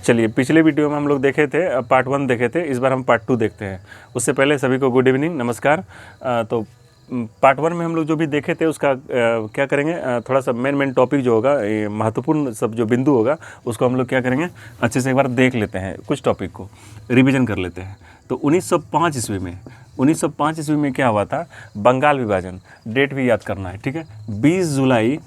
चलिए, पिछले वीडियो में हम लोग देखे थे, पार्ट 1 देखे थे, इस बार हम पार्ट 2 देखते हैं। उससे पहले सभी को गुड इवनिंग, नमस्कार। तो पार्ट 1 में हम लोग जो भी देखे थे उसका क्या करेंगे, थोड़ा सा मेन टॉपिक जो होगा, महत्वपूर्ण सब जो बिंदु होगा उसको हम लोग क्या करेंगे, अच्छे से एक बार देख लेते हैं, कुछ टॉपिक को रिवीजन कर लेते हैं। तो 1905 ईस्वी में क्या हुआ था, बंगाल विभाजन। डेट भी याद करना है, ठीक है। 20 जुलाई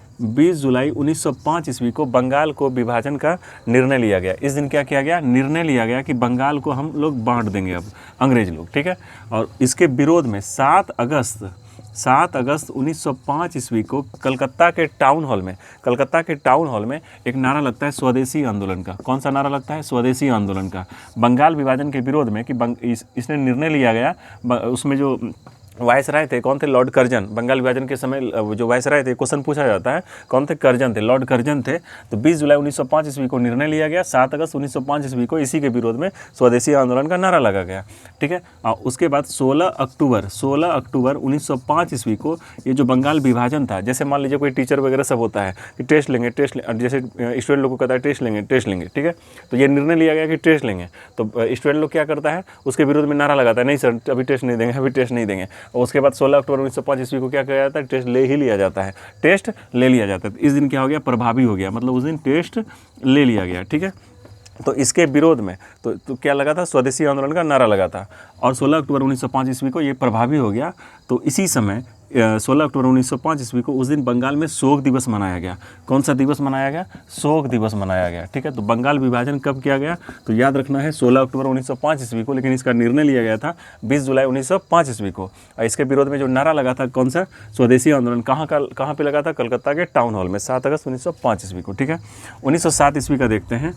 1905 ईस्वी को बंगाल को विभाजन का निर्णय लिया गया। इस दिन क्या किया गया, निर्णय लिया गया कि बंगाल को हम लोग बांट देंगे अब, अंग्रेज लोग, ठीक है। और इसके विरोध में 7 अगस्त 1905 ईस्वी को कलकत्ता के टाउन हॉल में एक नारा लगता है स्वदेशी आंदोलन का। कौन सा नारा लगता है, स्वदेशी आंदोलन का, बंगाल विभाजन के विरोध में कि इसने निर्णय लिया गया। उसमें जो वायसराय थे, कौन थे, लॉर्ड कर्जन। बंगाल विभाजन के समय जो वायसराय थे, क्वेश्चन पूछा जाता है, कौन थे, कर्जन थे, लॉर्ड कर्जन थे। तो 20 जुलाई 1905 ईस्वी को निर्णय लिया गया, 7 अगस्त 1905 ईस्वी को इसी के विरोध में स्वदेशी आंदोलन का नारा लगा गया, ठीक है। और उसके बाद 16 अक्टूबर 1905 ईस्वी को ये जो बंगाल विभाजन था, जैसे मान लीजिए कोई टीचर वगैरह सब होता है कि टेस्ट लेंगे, जैसे स्टूडेंट लोग को कहता है टेस्ट लेंगे, ठीक है। तो ये निर्णय लिया गया कि टेस्ट लेंगे, तो स्टूडेंट लोग क्या करता है, उसके विरोध में नारा लगाता है, नहीं सर अभी टेस्ट नहीं देंगे। और उसके बाद 16 अक्टूबर 1905 ईस्वी को क्या किया जाता है, टेस्ट ले लिया जाता है। तो इस दिन क्या हो गया, प्रभावी हो गया, मतलब उस दिन टेस्ट ले लिया गया, ठीक है। तो इसके विरोध में तो क्या लगा था, स्वदेशी आंदोलन का नारा लगा था। और 16 अक्टूबर 1905 ईस्वी को ये प्रभावी हो गया। तो इसी समय 16 अक्टूबर 1905 ईस्वी को उस दिन बंगाल में शोक दिवस मनाया गया। कौन सा दिवस मनाया गया, शोक दिवस मनाया गया, ठीक है। तो बंगाल विभाजन कब किया गया, तो याद रखना है 16 अक्टूबर 1905 ईस्वी को, लेकिन इसका निर्णय लिया गया था 20 जुलाई 1905 ईस्वी को। और इसके विरोध में जो नारा लगा था, कौन सा, स्वदेशी आंदोलन, कहाँ पे लगा था, कलकत्ता के टाउन हॉल में, 7 अगस्त 1905 ईस्वी को, ठीक है। 1907 ईस्वी का देखते हैं।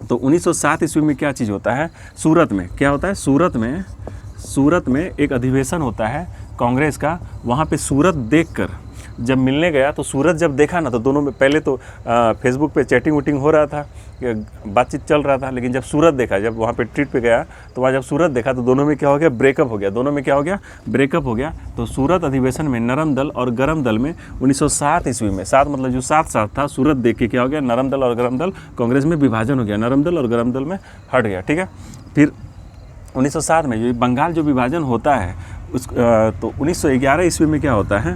तो 1907 ईस्वी में क्या चीज़ होता है, सूरत में क्या होता है, सूरत में एक अधिवेशन होता है कांग्रेस का। वहाँ पे सूरत देखकर जब मिलने गया, तो सूरत जब देखा ना, तो दोनों में पहले तो फेसबुक पे चैटिंग वूटिंग हो रहा था, बातचीत चल रहा था, लेकिन जब सूरत देखा, जब वहाँ पे ट्रिप पे गया, तो वहाँ जब सूरत देखा तो दोनों में क्या हो गया, ब्रेकअप हो गया। तो सूरत अधिवेशन में नरम दल और गरम दल में 1907 ईस्वी में, 7 मतलब जो 7 था, सूरत देख के क्या हो गया, नरम दल और गरम दल कांग्रेस में विभाजन हो गया, नरम दल और गरम दल में हट गया, ठीक है। फिर 1907 में जो बंगाल जो विभाजन होता है तो 1911 ईस्वी में क्या होता है,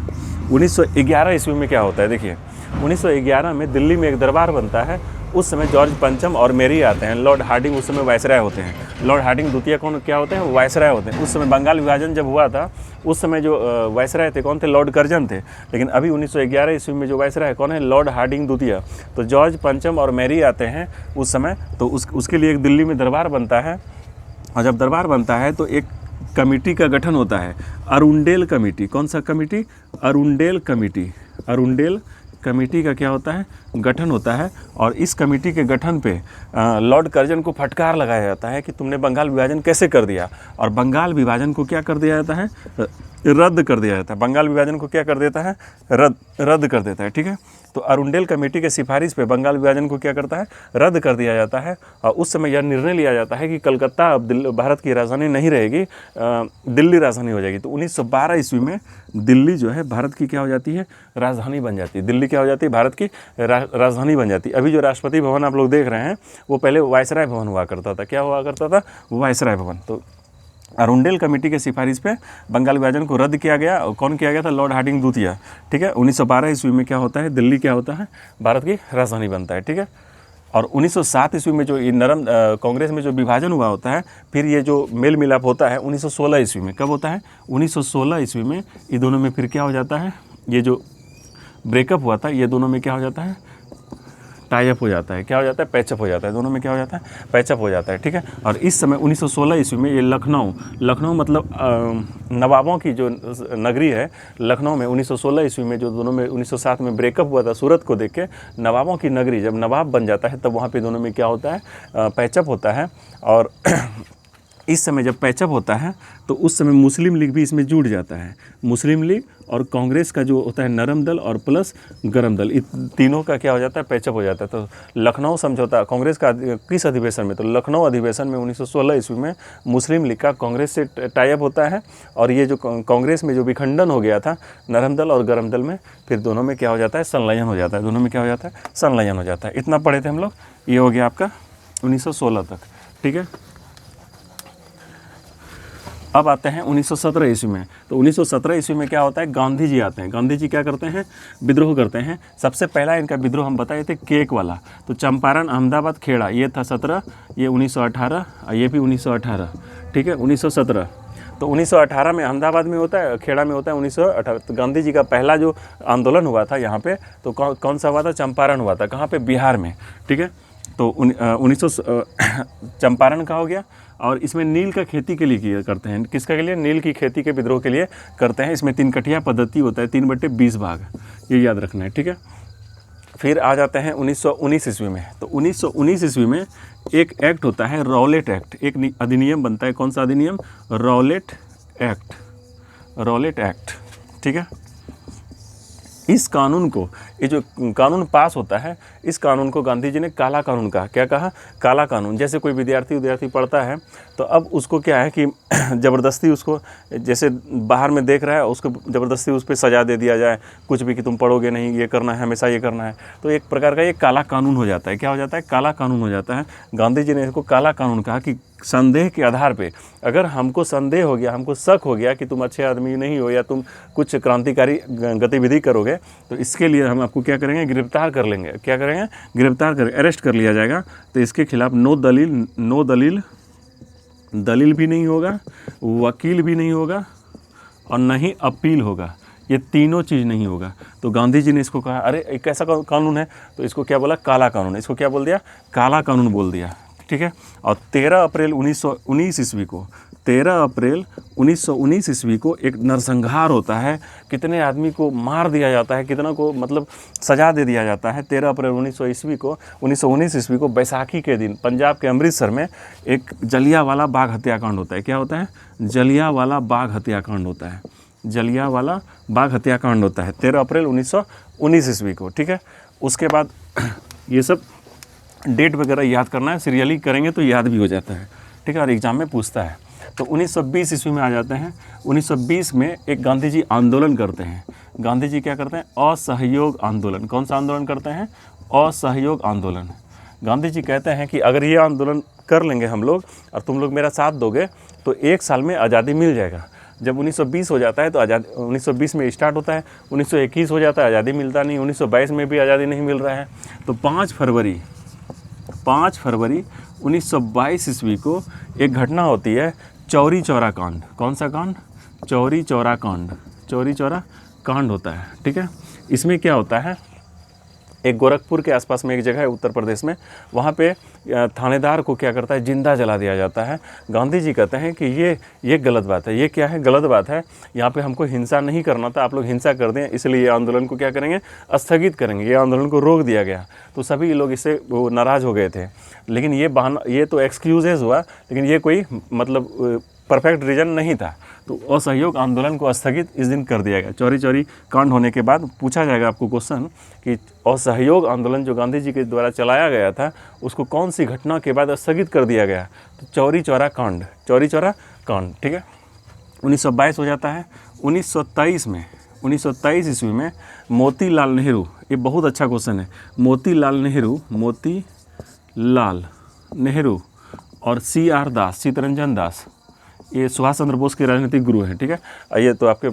1911 ईस्वी में क्या होता है, देखिए 1911 में दिल्ली में एक दरबार बनता है। उस समय जॉर्ज पंचम और मेरी आते हैं, लॉर्ड हार्डिंग उस समय वायसराय होते हैं। लॉर्ड हार्डिंग द्वितीय कौन क्या होते हैं, वायसराय होते हैं। उस समय बंगाल विभाजन जब हुआ था, उस समय जो वायसराय थे, कौन थे, लॉर्ड कर्जन थे। लेकिन अभी 1911 ईस्वी में जो वायसराय कौन है, लॉर्ड हार्डिंग द्वितीय। तो जॉर्ज पंचम और मेरी आते हैं उस समय, तो उसके लिए एक दिल्ली में दरबार बनता है। और जब दरबार बनता है तो एक कमेटी का गठन होता है, अरुंडेल कमेटी। कौन सा कमेटी, अरुंडेल कमेटी का क्या होता है, गठन होता है। और इस कमेटी के गठन पे लॉर्ड कर्जन को फटकार लगाया जाता है कि तुमने बंगाल विभाजन कैसे कर दिया। और बंगाल विभाजन को क्या कर दिया जाता है, रद्द कर दिया जाता है। बंगाल विभाजन को क्या कर देता है, रद्द कर देता है, ठीक है। तो अरुंडेल कमेटी के सिफारिश पे बंगाल विभाजन को क्या करता है, रद्द कर दिया जाता है। और उस समय यह निर्णय लिया जाता है कि कलकत्ता अब भारत की राजधानी नहीं रहेगी, दिल्ली राजधानी हो जाएगी। तो 1912 ईस्वी में दिल्ली जो है भारत की क्या हो जाती है, राजधानी बन जाती है। दिल्ली क्या हो जाती है, भारत की राजधानी बन जाती है। अभी जो राष्ट्रपति भवन आप लोग देख रहे हैं, वो पहले वायसराय भवन हुआ करता था। क्या हुआ करता था, वायसराय भवन। तो अरुंडेल कमेटी के सिफारिश पे बंगाल विभाजन को रद्द किया गया। और कौन किया गया था, लॉर्ड हार्डिंग द्वितीय, ठीक है। 1912 ईस्वी में क्या होता है, दिल्ली क्या होता है, भारत की राजधानी बनता है, ठीक है। और 1907 ईस्वी में जो ये कांग्रेस में जो विभाजन हुआ होता है, फिर ये जो मेल मिलाप होता है 1916 ईस्वी में। कब होता है, 1916 ईस्वी में। ये दोनों में फिर क्या हो जाता है, ये जो ब्रेकअप हुआ था, ये दोनों में क्या हो जाता है, टाइअप हो जाता है। क्या हो जाता है, पैचअप हो जाता है। दोनों में क्या हो जाता है, पैचअप हो जाता है, ठीक है। और इस समय 1916 ईस्वी में ये लखनऊ मतलब नवाबों की जो नगरी है, लखनऊ में 1916 ईस्वी में जो दोनों में 1907 में ब्रेकअप हुआ था, सूरत को देख के नवाबों की नगरी जब नवाब बन जाता है, तब वहाँ पे दोनों में क्या होता है, पैचअप होता है। और इस समय जब पैचअप होता है तो उस समय मुस्लिम लीग भी इसमें जुड़ जाता है। मुस्लिम लीग और कांग्रेस का जो होता है नरम दल और प्लस गरम दल, इन तीनों का क्या हो जाता है, पैचअप हो जाता है। तो लखनऊ समझौता कांग्रेस का किस अधिवेशन में, तो लखनऊ अधिवेशन में 1916 ईस्वी में मुस्लिम लीग का कांग्रेस से टाइअप होता है। और ये जो कांग्रेस में जो विखंडन हो गया था नरम दल और गरम दल में, फिर दोनों में क्या हो जाता है, संलयन हो जाता है। दोनों में क्या हो जाता है, संलयन हो जाता है। इतना पढ़े थे हम लोग। ये हो गया आपका 1916 तक, ठीक है। अब आते हैं 1917 ईस्वी में। तो 1917 ईस्वी में क्या होता है, गांधी जी आते हैं। गांधी जी क्या करते हैं, विद्रोह करते हैं। सबसे पहला इनका विद्रोह हम बताए थे केक वाला। तो चंपारण, अहमदाबाद, खेड़ा, ये था 17, ये 1918, ये भी 1918, ठीक है। 1917 तो 1918 में अहमदाबाद में होता है, खेड़ा में होता है 1918। तो गांधी जी का पहला जो आंदोलन हुआ था यहाँ पे, तो कौन सा हुआ था, चंपारण हुआ था। कहाँ पे, बिहार में, ठीक है। तो 1900 चंपारण का हो गया। और इसमें नील का खेती के लिए करते हैं। किसका के लिए, नील की खेती के विद्रोह के लिए करते हैं। इसमें 3 कठिया पद्धति होता है, 3/20 भाग, ये याद रखना है, ठीक है। फिर आ जाते हैं 1919 ईस्वी में। तो 1919 ईस्वी में एक एक्ट होता है, रॉलेट एक्ट। एक अधिनियम बनता है, कौन सा अधिनियम, रॉलेट एक्ट, रॉलेट एक्ट, ठीक है। इस कानून को, ये जो कानून पास होता है, इस कानून को गांधी जी ने काला कानून कहा। क्या कहा, काला कानून। जैसे कोई विद्यार्थी पढ़ता है तो अब उसको क्या है कि ज़बरदस्ती उसको, जैसे बाहर में देख रहा है, उसको ज़बरदस्ती उस पर सज़ा दे दिया जाए, कुछ भी, कि तुम पढ़ोगे नहीं, ये करना है, हमेशा ये करना है। तो एक प्रकार का ये काला कानून हो जाता है। क्या हो जाता है, काला कानून हो जाता है। गांधी जी ने इसको काला कानून कहा कि संदेह के आधार पे, अगर हमको संदेह हो गया, हमको शक हो गया कि तुम अच्छे आदमी नहीं हो या तुम कुछ क्रांतिकारी गतिविधि करोगे, तो इसके लिए हम आपको क्या करेंगे, गिरफ्तार कर लेंगे। क्या करेंगे, गिरफ्तार कर, अरेस्ट कर लिया जाएगा। तो इसके खिलाफ नो दलील दलील भी नहीं होगा, वकील भी नहीं होगा, और न ही अपील होगा। ये तीनों चीज़ नहीं होगा। तो गांधी जी ने इसको कहा, अरे एक ऐसा कानून है, तो इसको क्या बोला, काला कानून। इसको क्या बोल दिया, काला कानून बोल दिया, ठीक है। और 13 अप्रैल 1919 ईस्वी को, 13 अप्रैल 1919 ईस्वी को एक नरसंहार होता है। कितने आदमी को मार दिया जाता है, कितना को मतलब सजा दे दिया जाता है। 13 अप्रैल 1919 ईस्वी को बैसाखी के दिन पंजाब के अमृतसर में एक जलियांवाला बाग हत्याकांड होता है। क्या होता है, जलियांवाला बाग हत्याकांड होता है। जलियांवाला बाग हत्याकांड होता है 13 अप्रैल 1919 ईस्वी को, ठीक है। उसके बाद ये सब डेट वगैरह याद करना है, सीरियली करेंगे तो याद भी हो जाता है, ठीक है, और एग्जाम में पूछता है। तो 1920 ईस्वी में आ जाते हैं। 1920 में एक गांधी जी आंदोलन करते हैं। गांधी जी क्या करते हैं, असहयोग आंदोलन। कौन सा आंदोलन करते हैं, असहयोग आंदोलन। गांधी जी कहते हैं कि अगर ये आंदोलन कर लेंगे हम लोग और तुम लोग मेरा साथ दोगे तो 1 साल में आज़ादी मिल जाएगा। जब 1920 हो जाता है तो आज़ादी 1920 में स्टार्ट होता है, 1921 हो जाता है, आज़ादी मिलता नहीं, 1922 में भी आज़ादी नहीं मिल रहा है। तो 5 फरवरी 1922 ईस्वी को एक घटना होती है, चौरी चौरा कांड। कौन सा कांड, चौरी चौरा कांड। चौरी चौरा कांड होता है, ठीक है। इसमें क्या होता है, एक गोरखपुर के आसपास में एक जगह है उत्तर प्रदेश में, वहाँ पे थानेदार को क्या करता है, जिंदा जला दिया जाता है। गांधी जी कहते हैं कि ये गलत बात है। ये क्या है, गलत बात है। यहाँ पे हमको हिंसा नहीं करना था, आप लोग हिंसा कर दें, इसलिए ये आंदोलन को क्या करेंगे, स्थगित करेंगे। ये आंदोलन को रोक दिया गया। तो सभी लोग इससे वो नाराज़ हो गए थे। लेकिन ये बहाना, ये तो एक्सक्यूजेज हुआ, लेकिन ये कोई मतलब परफेक्ट रीज़न नहीं था। तो असहयोग आंदोलन को स्थगित इस दिन कर दिया गया। चौरी चौरी कांड होने के बाद पूछा जाएगा आपको क्वेश्चन कि असहयोग आंदोलन जो गांधी जी के द्वारा चलाया गया था, उसको कौन सी घटना के बाद स्थगित कर दिया गया। तो चौरी चौरा कांड, चौरी चौरा कांड, ठीक है। 1922 हो जाता है। 1923 ईस्वी में मोतीलाल नेहरू, ये बहुत अच्छा क्वेश्चन है। मोतीलाल नेहरू और CR दास, चित्तरंजन दास, ये सुभाष चंद्र बोस के राजनीतिक गुरु हैं, ठीक है। ये तो आपके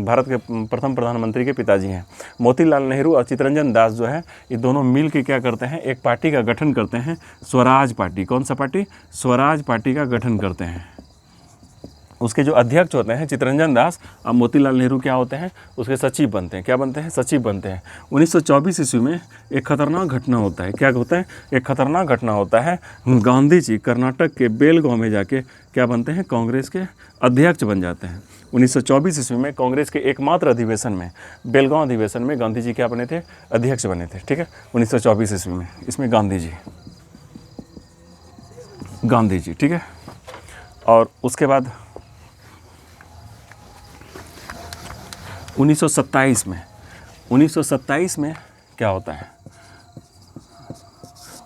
भारत के प्रथम प्रधानमंत्री के पिताजी हैं। मोतीलाल नेहरू और चित्तरंजन दास जो है, ये दोनों मिल के क्या करते हैं, एक पार्टी का गठन करते हैं, स्वराज पार्टी। कौन सा पार्टी, स्वराज पार्टी का गठन करते हैं। उसके जो अध्यक्ष होते हैं चित्तरंजन दास और मोतीलाल नेहरू क्या होते हैं, उसके सचिव बनते हैं। क्या बनते हैं, सचिव बनते हैं। 1924 ईस्वी में एक खतरनाक घटना होता है। क्या होता है, एक खतरनाक घटना होता है। गांधी जी कर्नाटक के बेलगांव में जाके क्या बनते हैं, कांग्रेस के अध्यक्ष बन जाते हैं। 1924 ईस्वी में कांग्रेस के एकमात्र अधिवेशन में, बेलगांव अधिवेशन में गांधी जी क्या बने थे, अध्यक्ष बने थे, ठीक है। 1924 ईस्वी में, इसमें गांधी जी, ठीक है। और उसके बाद 1927 में क्या होता है,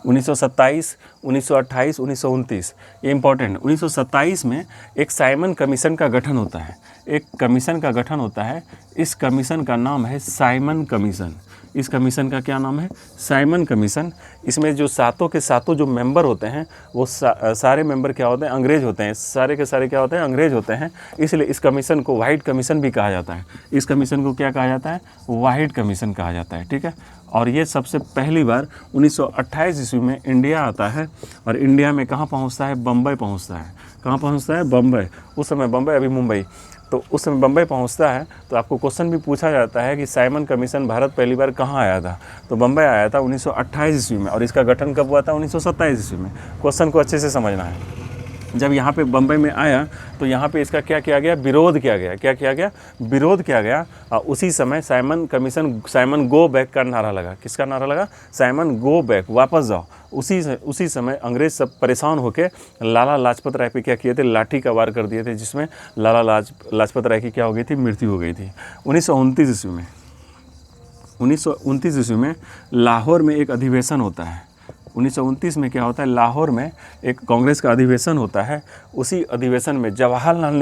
1927, 1928, 1929, ये इंपॉर्टेंट है। 1927 में एक साइमन कमीशन का गठन होता है। एक कमीशन का गठन होता है। इस कमीशन का नाम है साइमन कमीशन। इस कमीशन का क्या नाम है? Simon commission. इसमें जो सातों के सातों जो मेंबर होते हैं वो सारे मेंबर क्या होते हैं? अंग्रेज होते हैं। सारे के सारे क्या होते हैं? अंग्रेज होते हैं। इसलिए इस कमीशन को वाइट कमीशन भी कहा जाता है। इस कमीशन को क्या कहा जाता है? वाइट कमीशन कहा जाता है। ठीक है। और ये सबसे पहली बार 1928 ईस्वी में इंडिया आता है और इंडिया में कहाँ पहुँचता है? बम्बई पहुँचता है। कहाँ पहुँचता है? बम्बई। उस समय बम्बई, अभी मुंबई। तो उस समय बम्बई पहुंचता है तो आपको क्वेश्चन भी पूछा जाता है कि साइमन कमीशन भारत पहली बार कहाँ आया था? तो बम्बई आया था 1928 ईस्वी में। और इसका गठन कब हुआ था? 1927 ईस्वी में। क्वेश्चन को अच्छे से समझना है। जब यहाँ पे बम्बई में आया तो यहाँ पे इसका क्या किया गया? विरोध किया गया। क्या किया गया? विरोध किया गया। और उसी समय Simon commission, Simon go back का नारा लगा। किसका नारा लगा? साइमन गो बैक, वापस जाओ। उसी समय अंग्रेज सब परेशान होकर लाला लाजपत राय पे क्या किए थे? लाठी का वार कर दिए थे, जिसमें लाला लाजपत राय की क्या हो गई थी? मृत्यु हो गई थी। 1929 ईस्वी में लाहौर में एक अधिवेशन होता है। 1929 में क्या होता है? लाहौर में एक कांग्रेस का अधिवेशन होता है। उसी अधिवेशन में जवाहरलाल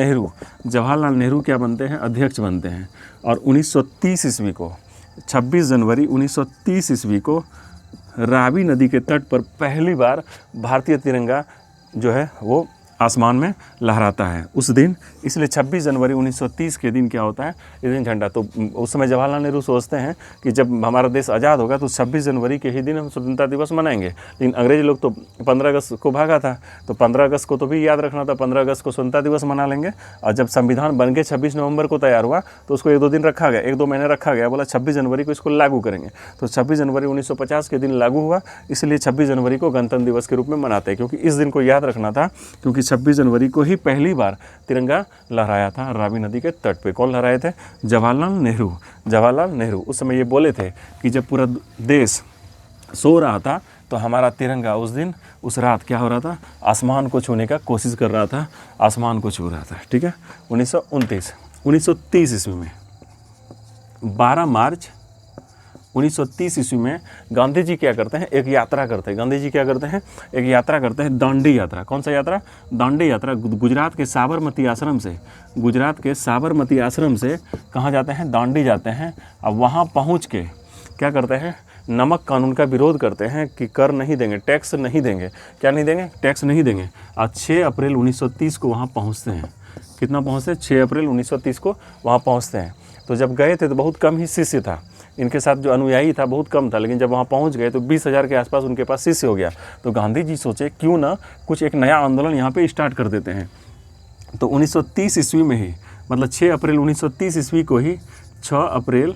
नेहरू क्या बनते हैं? अध्यक्ष बनते हैं। और 1930 ईस्वी को 26 जनवरी 1930 ईस्वी को रावी नदी के तट पर पहली बार भारतीय तिरंगा जो है वो आसमान में लहराता है उस दिन। इसलिए 26 जनवरी 1930 के दिन क्या होता है? इस दिन झंडा। तो उस समय जवाहरलाल नेहरू सोचते हैं कि जब हमारा देश आज़ाद होगा तो 26 जनवरी के ही दिन हम स्वतंत्रता दिवस मनाएंगे। लेकिन अंग्रेज लोग तो 15 अगस्त को भागा था, तो 15 अगस्त को तो भी याद रखना था, 15 अगस्त को स्वतंत्रता दिवस मना लेंगे। और जब संविधान बन के 26 नवंबर को तैयार हुआ तो उसको 1-2 दिन रखा गया, 1-2 महीने रखा गया। बोला 26 जनवरी को इसको लागू करेंगे। तो 26 जनवरी 1950 के दिन लागू हुआ। इसलिए 26 जनवरी को गणतंत्र दिवस के रूप में मनाते हैं, क्योंकि इस दिन को याद रखना था, क्योंकि 26 जनवरी को ही पहली बार तिरंगा लहराया था रावी नदी के तट पे। कौन लहराए थे? जवाहरलाल नेहरू। उस समय ये बोले थे कि जब पूरा देश सो रहा था तो हमारा तिरंगा उस दिन, उस रात क्या हो रहा था? आसमान को छूने का कोशिश कर रहा था, आसमान को छू रहा था। ठीक है। 1930 ईस्वी में 12 मार्च 1930 ईस्वी में गांधी जी क्या करते हैं? एक यात्रा करते हैं। गांधी जी क्या करते हैं? एक यात्रा करते हैं, दांडी यात्रा। कौन सा यात्रा? दांडी यात्रा। गुजरात के साबरमती आश्रम से कहाँ जाते हैं? दांडी जाते हैं। अब वहाँ पहुँच के क्या करते हैं? नमक कानून का विरोध करते हैं कि कर नहीं देंगे, टैक्स नहीं देंगे। क्या नहीं देंगे? टैक्स नहीं देंगे। आज 6 अप्रैल 1930 को वहाँ पहुँचते हैं। कितना पहुँचते हैं? 6 अप्रैल 1930 को वहाँ पहुँचते हैं। तो जब गए थे तो बहुत कम ही शिष्य था, इनके साथ जो अनुयायी था बहुत कम था। लेकिन जब वहाँ पहुँच गए तो 20,000 के आसपास उनके पास शिष्य हो गया। तो गांधी जी सोचे क्यों ना कुछ एक नया आंदोलन यहाँ पे स्टार्ट कर देते हैं। तो 1930 ईस्वी में ही, मतलब 6 अप्रैल 1930 ईस्वी को ही, 6 अप्रैल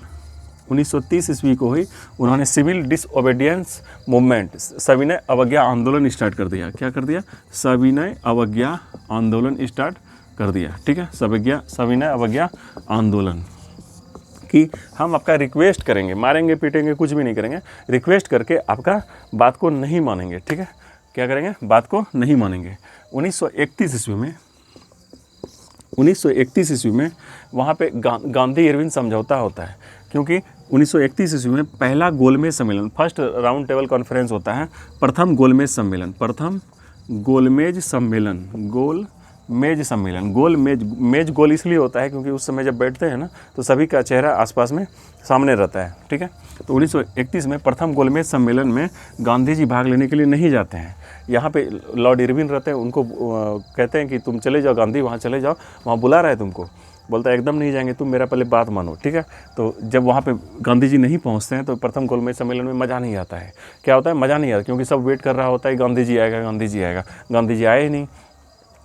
1930 ईस्वी को ही उन्होंने सिविल डिसओबीडियंस मूवमेंट, सविनय अवज्ञा आंदोलन स्टार्ट कर दिया। क्या कर दिया? सविनय अवज्ञा आंदोलन स्टार्ट कर दिया। ठीक है। सविनय अवज्ञा आंदोलन कि हम आपका रिक्वेस्ट करेंगे, मारेंगे पीटेंगे कुछ भी नहीं करेंगे, रिक्वेस्ट करके आपका बात को नहीं मानेंगे। ठीक है। क्या करेंगे? बात को नहीं मानेंगे। 1931 ईस्वी में वहाँ पे गांधी इरविन समझौता होता है, क्योंकि 1931 ईस्वी में पहला गोलमेज सम्मेलन, फर्स्ट राउंड टेबल कॉन्फ्रेंस होता है। प्रथम गोलमेज सम्मेलन। गोल इसलिए होता है क्योंकि उस समय जब बैठते हैं ना तो सभी का चेहरा आसपास में सामने रहता है। ठीक है। तो 1931 में प्रथम गोलमेज सम्मेलन में गांधी जी भाग लेने के लिए नहीं जाते हैं। यहाँ पे लॉर्ड इरविन रहते हैं, उनको कहते हैं कि तुम चले जाओ गांधी, वहाँ चले जाओ, वहाँ बुला रहा है तुमको। बोलता है एकदम नहीं जाएंगे, तुम मेरा पहले बात मानो। ठीक है। तो जब वहाँ पे गांधी जी नहीं पहुँचते हैं तो प्रथम गोलमेज सम्मेलन में मज़ा नहीं आता है। क्या होता है? मज़ा नहीं आता, क्योंकि सब वेट कर रहा होता है गांधी जी आएगा। गांधी जी आए ही नहीं।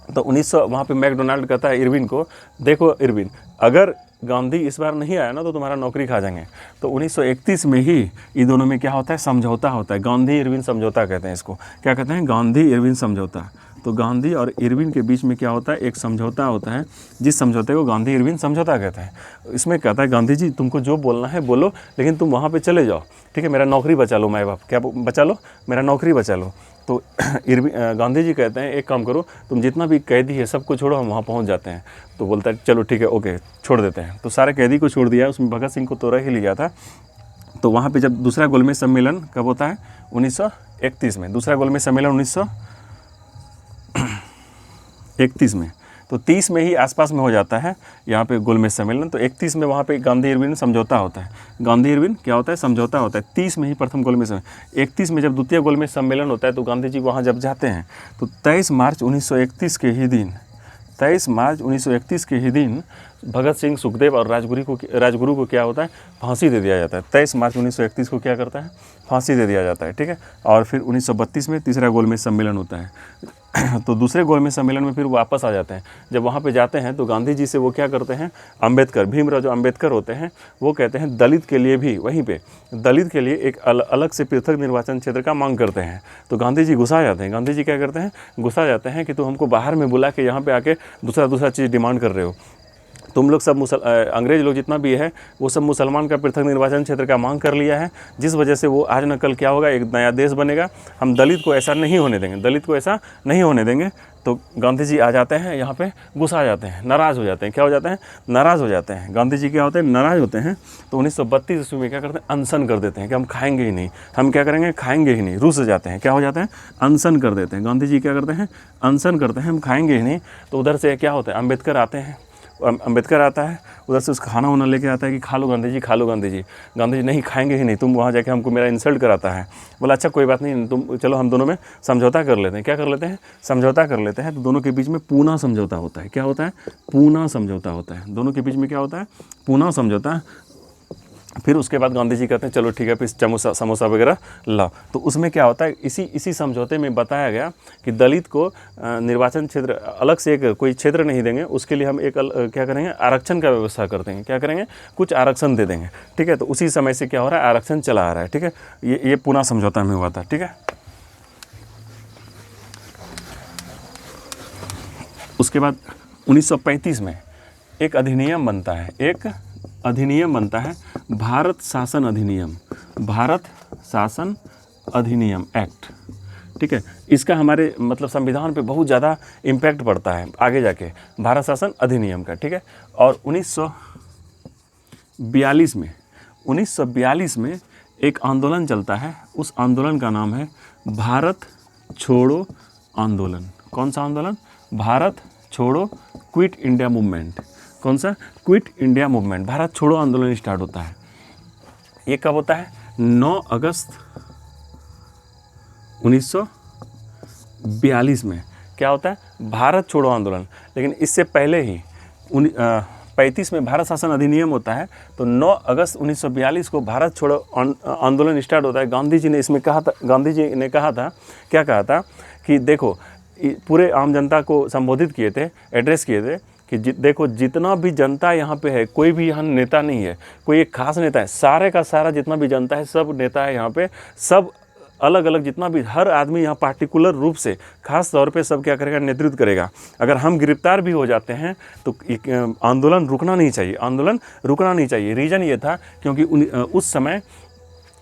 तो 1900 वहाँ पे मैकडोनाल्ड कहता है इरविन को, देखो इरविन, अगर गांधी इस बार नहीं आया ना तो तुम्हारा नौकरी खा जाएंगे। तो 1931 में ही ये दोनों में क्या होता है? समझौता होता है। गांधी इरविन समझौता कहते हैं इसको। क्या कहते हैं? गांधी इरविन समझौता। तो गांधी और इरविन के बीच में क्या होता है? एक समझौता होता है, जिस समझौते को गांधी इरविन समझौता कहते हैं। इसमें कहता है गांधी जी तुमको जो बोलना है बोलो, लेकिन तुम वहाँ पे चले जाओ। ठीक है। मेरा नौकरी बचा लो, माँ बाप क्या बचा लो? मेरा नौकरी बचा लो। तो गांधी जी कहते हैं एक काम करो, तुम जितना भी कैदी है सबको छोड़ो, हम वहाँ पहुँच जाते हैं। तो बोलता है चलो ठीक है, ओके, छोड़ देते हैं। तो सारे कैदी को छोड़ दिया। उसमें भगत सिंह को तो रह ही लिया था। तो वहाँ पे जब दूसरा गोलमेज सम्मेलन कब होता है? 1931 में। दूसरा गोलमेज सम्मेलन 1931 में। तो 30 में ही आसपास में हो जाता है यहाँ पे गोलमेज सम्मेलन। तो 31 में वहाँ पे गांधी इरविन समझौता होता है। गांधी इरविन क्या होता है, समझौता होता है। 30 में ही प्रथम गोलमेज सम्मेलन, 31 में जब द्वितीय गोलमेज सम्मेलन होता है तो गांधी जी वहाँ जब जाते हैं तो 23 मार्च 1931 के ही दिन 23 मार्च 1931 के ही दिन भगत सिंह, सुखदेव और राजगुरु को क्या होता है, फांसी दे दिया जाता है। 23 मार्च 1931 को क्या करता है, फांसी दे दिया जाता है, ठीक है। और फिर 1932 में तीसरा गोलमेज सम्मेलन होता है। तो दूसरे गोलमेज सम्मेलन में फिर वापस आ जाते हैं। जब वहाँ पे जाते हैं तो गांधी जी से वो क्या करते हैं, अंबेडकर, भीमराव जो अंबेडकर होते हैं वो कहते हैं दलित के लिए भी, वहीं पे दलित के लिए एक अलग से पृथक निर्वाचन क्षेत्र का मांग करते हैं। तो गांधी जी गुस्सा जाते हैं। गांधी जी क्या करते हैं, गुस्सा जाते हैं कि तुम हमको बाहर में बुला के यहाँ पे आके दूसरा चीज़ डिमांड कर रहे हो। तुम लोग सब अंग्रेज लोग जितना भी है वो सब मुसलमान का पृथक निर्वाचन क्षेत्र का मांग कर लिया है, जिस वजह से वो आज न कल क्या होगा, एक नया देश बनेगा। हम दलित को ऐसा नहीं होने देंगे, दलित को ऐसा नहीं होने देंगे। तो गांधी जी आ जाते हैं यहाँ पे, गुस्सा आ जाते हैं, नाराज़ हो जाते हैं। क्या हो जाते हैं, नाराज़ हो जाते हैं। गांधी जी क्या होते हैं, नाराज़ होते हैं। तो 1932 ईस्वी में क्या करते हैं, अनशन कर देते हैं कि हम खाएंगे ही नहीं, हम क्या करेंगे, खाएंगे ही नहीं। रूस जाते हैं, क्या हो जाते हैं, अनशन कर देते हैं। गांधी जी क्या करते हैं, अनशन करते हैं, हम खाएंगे ही नहीं। तो उधर से क्या होता है, अंबेडकर आते हैं, अंबेडकर आता है, उधर से उसका खाना वाना लेके आता है कि खा लो गांधी जी, खा लो गांधी जी। गांधी जी नहीं, खाएंगे ही नहीं, तुम वहाँ जाके हमको मेरा इंसल्ट कराता है। बोला अच्छा कोई बात नहीं, तुम चलो हम दोनों में समझौता कर लेते हैं। क्या कर लेते हैं, समझौता कर लेते हैं। तो दोनों के बीच में पूना समझौता होता है। क्या होता है, पूना समझौता होता है। दोनों के बीच में क्या होता है, पूना समझौता। फिर उसके बाद गांधी जी कहते हैं चलो ठीक है, फिर समोसा वगैरह लाओ। तो उसमें क्या होता है, इसी समझौते में बताया गया कि दलित को निर्वाचन क्षेत्र अलग से एक कोई क्षेत्र नहीं देंगे, उसके लिए हम एक क्या करेंगे, आरक्षण का व्यवस्था कर देंगे। क्या करेंगे, कुछ आरक्षण दे देंगे, ठीक है। तो उसी समय से क्या हो रहा है, आरक्षण चला आ रहा है, ठीक है। ये पूना समझौता में हुआ था, ठीक है। उसके बाद 1935 में एक अधिनियम बनता है, एक अधिनियम बनता है, भारत शासन अधिनियम, भारत शासन अधिनियम एक्ट, ठीक है। इसका हमारे मतलब संविधान पे बहुत ज़्यादा इम्पैक्ट पड़ता है आगे जाके, भारत शासन अधिनियम का, ठीक है। और 1942 में एक आंदोलन चलता है। उस आंदोलन का नाम है भारत छोड़ो आंदोलन। कौन सा आंदोलन, भारत छोड़ो, क्विट इंडिया मूवमेंट। कौन सा, क्विट इंडिया मूवमेंट, भारत छोड़ो आंदोलन स्टार्ट होता है। ये कब होता है, 9 अगस्त 1942 में क्या होता है, भारत छोड़ो आंदोलन। लेकिन इससे पहले ही 35 में भारत शासन अधिनियम होता है। तो 9 अगस्त 1942 को भारत छोड़ो आंदोलन स्टार्ट होता है। गांधी जी ने इसमें कहा था, गांधी जी ने कहा था, क्या कहा था कि देखो, पूरे आम जनता को संबोधित किए थे, एड्रेस किए थे कि देखो जितना भी जनता यहाँ पे है, कोई भी यहाँ नेता नहीं है, कोई एक खास नेता है, सारे का सारा जितना भी जनता है सब नेता है यहाँ पे, सब अलग अलग जितना भी, हर आदमी यहाँ पार्टिकुलर रूप से खास तौर पे सब क्या करेगा, नेतृत्व करेगा। अगर हम गिरफ्तार भी हो जाते हैं तो आंदोलन रुकना नहीं चाहिए, आंदोलन रुकना नहीं चाहिए। रीज़न ये था क्योंकि उस समय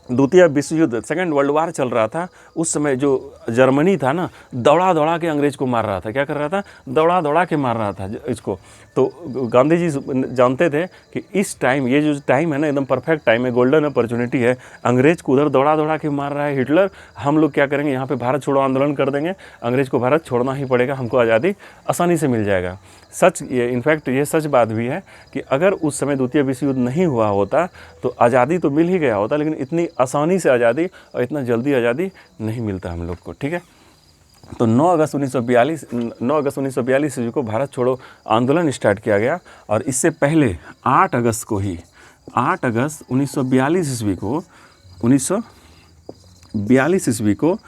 द्वितीय विश्व युद्ध, सेकेंड वर्ल्ड वार चल रहा था। उस समय जो जर्मनी था ना, दौड़ा दौड़ा के अंग्रेज को मार रहा था। क्या कर रहा था, दौड़ा दौड़ा के मार रहा था इसको। तो गांधी जी जानते थे कि इस टाइम, ये जो टाइम है ना, एकदम परफेक्ट टाइम है, गोल्डन अपॉर्चुनिटी है। अंग्रेज को उधर दौड़ा दौड़ा के मार रहा है हिटलर, हम लोग क्या करेंगे, यहाँ पे भारत छोड़ो आंदोलन कर देंगे, अंग्रेज को भारत छोड़ना ही पड़ेगा, हमको आज़ादी आसानी से मिल जाएगा। सच ये, इनफैक्ट ये सच बात भी है कि अगर उस समय द्वितीय विश्व युद्ध नहीं हुआ होता तो आज़ादी तो मिल ही गया होता, लेकिन इतनी आसानी से आज़ादी और इतना जल्दी आज़ादी नहीं मिलता हम लोग को, ठीक है। तो 9 अगस्त 1942 ईस्वी को भारत छोड़ो आंदोलन स्टार्ट किया गया। और इससे पहले 8 अगस्त 1942 ईस्वी को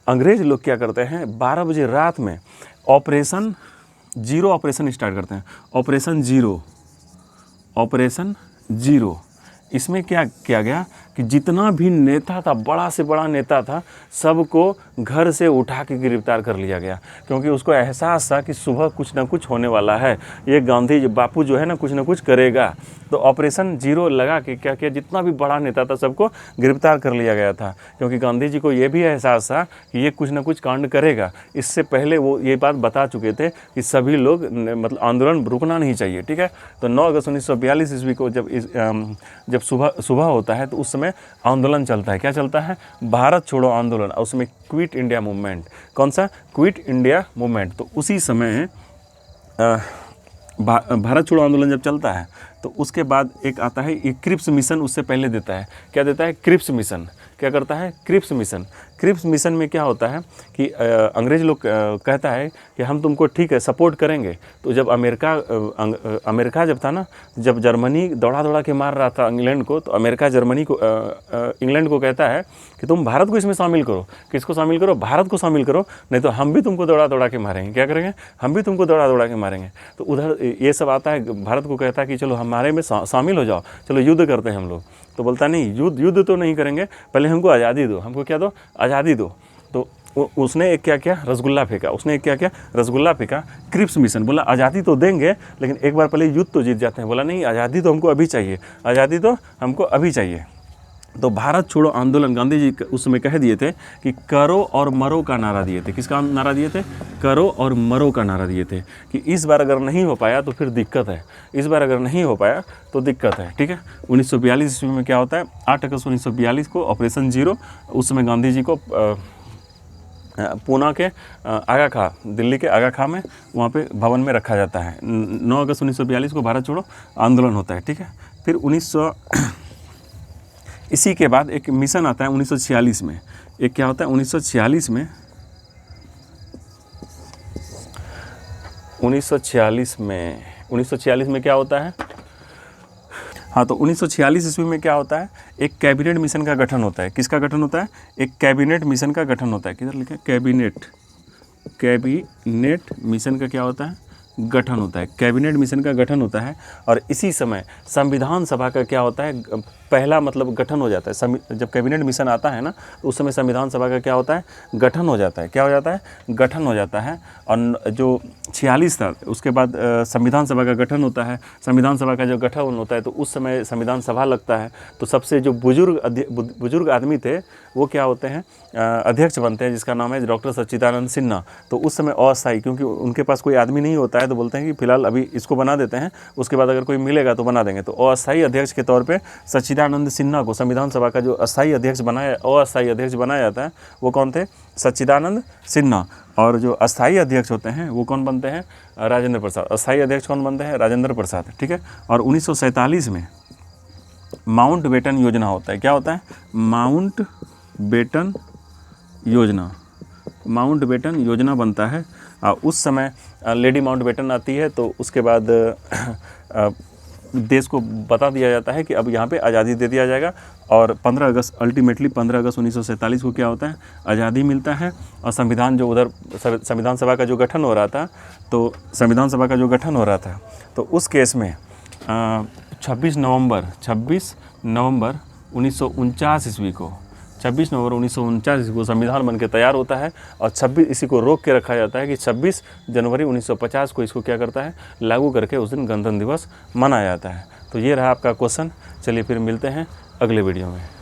अंग्रेज लोग क्या करते हैं, 12 बजे रात में ऑपरेशन स्टार्ट करते हैं। Operation zero. इसमें क्या किया गया कि जितना भी नेता था, बड़ा से बड़ा नेता था, सबको घर से उठा के गिरफ्तार कर लिया गया, क्योंकि उसको एहसास था कि सुबह कुछ ना कुछ होने वाला है, ये गांधी बापू जो है ना कुछ कुछ करेगा। तो ऑपरेशन जीरो लगा के क्या किया, जितना भी बड़ा नेता था सबको गिरफ्तार कर लिया गया था, क्योंकि गांधी जी को ये भी एहसास था कि ये कुछ ना कुछ कांड करेगा। इससे पहले वो ये बात बता चुके थे कि सभी लोग मतलब आंदोलन रुकना नहीं चाहिए, ठीक है। तो 9 अगस्त 1942 ईस्वी को जब सुबह होता है तो उस समय आंदोलन चलता है। क्या चलता है, भारत छोड़ो आंदोलन, और उसमें क्विट इंडिया मूवमेंट। कौन सा, क्विट इंडिया मूवमेंट। तो उसी समय भारत छोड़ो आंदोलन जब चलता है तो उसके बाद एक आता है ये क्रिप्स मिशन, उससे पहले देता है, क्या देता है, क्रिप्स मिशन। क्या करता है, क्रिप्स मिशन। क्रिप्स मिशन में क्या होता है कि अंग्रेज लोग कहता है कि हम तुमको ठीक है सपोर्ट करेंगे। तो जब अमेरिका जब था ना, जब जर्मनी दौड़ा दौड़ा के मार रहा था इंग्लैंड को, तो अमेरिका जर्मनी को इंग्लैंड को कहता है कि तुम भारत को इसमें शामिल करो। किसको शामिल करो, भारत को शामिल करो, नहीं तो हम भी तुमको दौड़ा दौड़ा के मारेंगे। क्या करेंगे, हम भी तुमको दौड़ा दौड़ा के मारेंगे। तो उधर ये सब आता है, भारत को कहता है कि चलो हमारे में शामिल हो जाओ, चलो युद्ध करते हैं हम लोग। तो बोलता नहीं, युद्ध तो नहीं करेंगे, पहले हमको आज़ादी दो। हमको क्या दो, आज़ादी दो। तो उसने एक क्या किया, रसगुल्ला फेंका। उसने एक क्या किया, रसगुल्ला फेंका। क्रिप्स मिशन बोला आज़ादी तो देंगे, लेकिन एक बार पहले युद्ध तो जीत जाते हैं। बोला नहीं, आज़ादी तो हमको अभी चाहिए, आज़ादी तो हमको अभी चाहिए। तो भारत छोड़ो आंदोलन गांधी जी उस समय कह दिए थे कि करो और मरो का नारा दिए थे। किसका नारा दिए थे, करो और मरो का नारा दिए थे कि इस बार अगर नहीं हो पाया तो फिर दिक्कत है, इस बार अगर नहीं हो पाया तो दिक्कत है। ठीक है, 1942 ईस्वी में क्या होता है, 8 अगस्त 1942 को ऑपरेशन जीरो, उस समय गांधी जी को पूना के आगा खा, दिल्ली के आगा खा में वहाँ पे भवन में रखा जाता है। 9 अगस्त 1942 को भारत छोड़ो आंदोलन होता है। ठीक है, फिर इसी के बाद एक मिशन आता है 1946 में। एक क्या होता है 1946 में, 1946 में क्या होता है, हाँ, तो 1946 ईस्वी में क्या होता है, एक कैबिनेट मिशन का गठन होता है। किसका गठन होता है, एक कैबिनेट मिशन का गठन होता है। किधर लिखा है, कैबिनेट मिशन का क्या होता है, गठन होता है। कैबिनेट मिशन का गठन होता है और इसी समय संविधान सभा का क्या होता है, पहला मतलब गठन हो जाता है। जब कैबिनेट मिशन आता है ना, तो उस समय संविधान सभा का क्या होता है, गठन हो जाता है। क्या हो जाता है, गठन हो जाता है। और जो 46 था उसके बाद संविधान सभा का गठन होता है। संविधान सभा का जो गठन होता है तो उस समय संविधान सभा लगता है। तो सबसे जो बुजुर्ग आदमी थे वो क्या होते हैं, अध्यक्ष बनते हैं, जिसका नाम है डॉक्टर सच्चिदानंद सिन्हा। तो उस समय अस्थायी, क्योंकि उनके पास कोई आदमी नहीं होता है, तो बोलते हैं कि फिलहाल अभी इसको बना देते हैं, उसके बाद अगर कोई मिलेगा तो बना देंगे। तो अस्थायी अध्यक्ष के तौर पे सच्चिदानंद सिन्हा को संविधान सभा का जो अस्थायी अध्यक्ष बनाया जाता है, वो कौन थे, सच्चिदानंद सिन्हा। और जो अस्थायी अध्यक्ष होते हैं वो कौन बनते हैं, राजेंद्र प्रसाद। अस्थायी अध्यक्ष कौन बनते हैं, राजेंद्र प्रसाद। ठीक है, और 1947 में माउंट बेटन योजना होता है। क्या होता है, माउंट बेटन योजना बनता है। उस समय लेडी माउंट बेटन आती है, तो उसके बाद देश को बता दिया जाता है कि अब यहाँ पे आज़ादी दे दिया जाएगा। और 15 अगस्त 1947 को क्या होता है, आज़ादी मिलता है। और संविधान जो उधर संविधान सभा का जो गठन हो रहा था, तो संविधान सभा का जो गठन हो रहा था, तो उस केस में 26 नवंबर 1949 ईस्वी को 26 नवंबर 1949 को संविधान बनके तैयार होता है। और 26 इसी को रोक के रखा जाता है कि 26 जनवरी 1950 को इसको क्या करता है, लागू करके उस दिन गणतंत्र दिवस मनाया जाता है। तो ये रहा आपका क्वेश्चन। चलिए फिर मिलते हैं अगले वीडियो में।